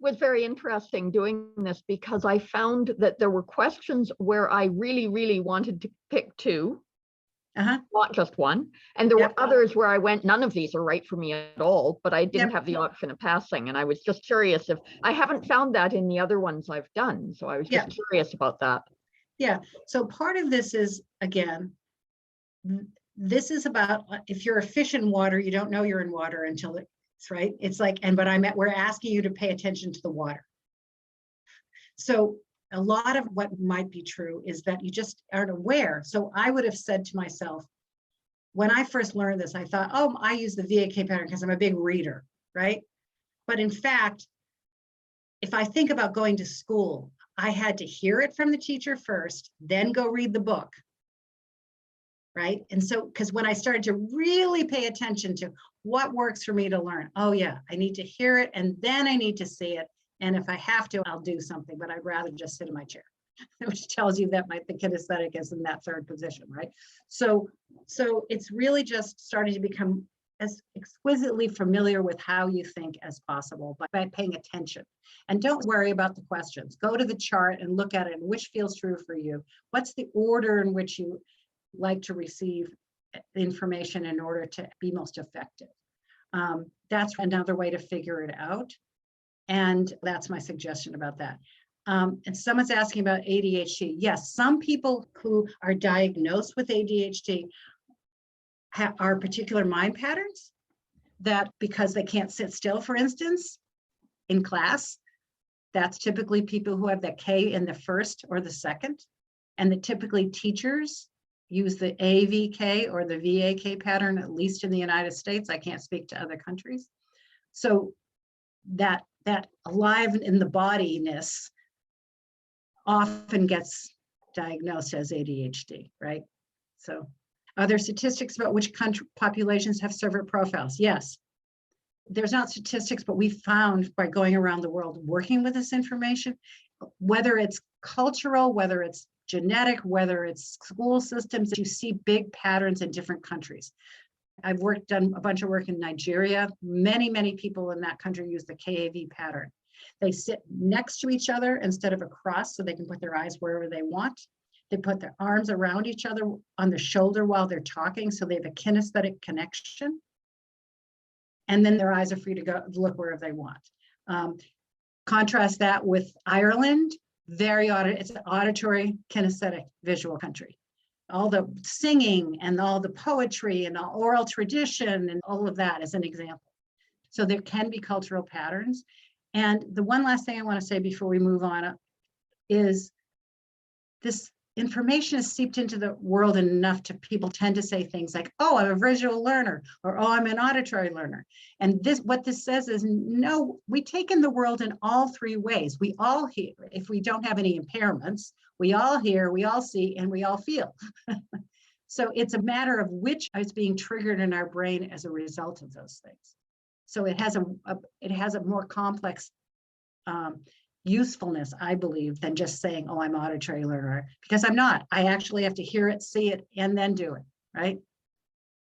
was very interesting doing this because I found that there were questions where I really, really wanted to pick two, not just one. And there were others where I went, none of these are right for me at all, but I didn't have the option of passing. And I was just curious if I haven't found that in the other ones I've done. So I was just curious about that. Yeah. So part of this is, again, this is about if you're a fish in water, you don't know you're in water until it's right. It's like, we're asking you to pay attention to the water. So a lot of what might be true is that you just aren't aware. So I would have said to myself, when I first learned this, I thought, oh, I use the VAK pattern because I'm a big reader, right? But in fact, if I think about going to school, I had to hear it from the teacher first, then go read the book, right? And so, because when I started to really pay attention to what works for me to learn, oh yeah, I need to hear it and then I need to see it. And if I have to, I'll do something, but I'd rather just sit in my chair, which tells you that the kinesthetic is in that third position, right? So it's really just starting to become as exquisitely familiar with how you think as possible by paying attention. And don't worry about the questions. Go to the chart and look at it, and which feels true for you. What's the order in which you like to receive information in order to be most effective? That's another way to figure it out. And that's my suggestion about that. And someone's asking about ADHD. Yes, some people who are diagnosed with ADHD are particular mind patterns that, because they can't sit still, for instance, in class, that's typically people who have the K in the first or the second. And that typically teachers use the AVK or the VAK pattern, at least in the United States. I can't speak to other countries. So that alive in the bodiness often gets diagnosed as ADHD, right? So are there statistics about which country populations have separate profiles? Yes. There's not statistics, but we found by going around the world working with this information, whether it's cultural, whether it's genetic, whether it's school systems, you see big patterns in different countries. I've done a bunch of work in Nigeria. Many people in that country use the KAV pattern. They sit next to each other instead of across so they can put their eyes wherever they want. They put their arms around each other on the shoulder while they're talking, so they have a kinesthetic connection. And then their eyes are free to go look wherever they want. Contrast that with Ireland, it's an auditory, kinesthetic, visual country. All the singing and all the poetry and all oral tradition and all of that is an example. So there can be cultural patterns. And the one last thing I want to say before we move on is this information is seeped into the world enough to people tend to say things like, oh, I'm a visual learner, or oh, I'm an auditory learner. And what this says is, no, we take in the world in all three ways. We all hear, if we don't have any impairments, we all hear, we all see, and we all feel. So it's a matter of which is being triggered in our brain as a result of those things. So it has a more complex usefulness, I believe, than just saying, oh, I'm auditory learner, because I'm not. I actually have to hear it, see it, and then do it, right?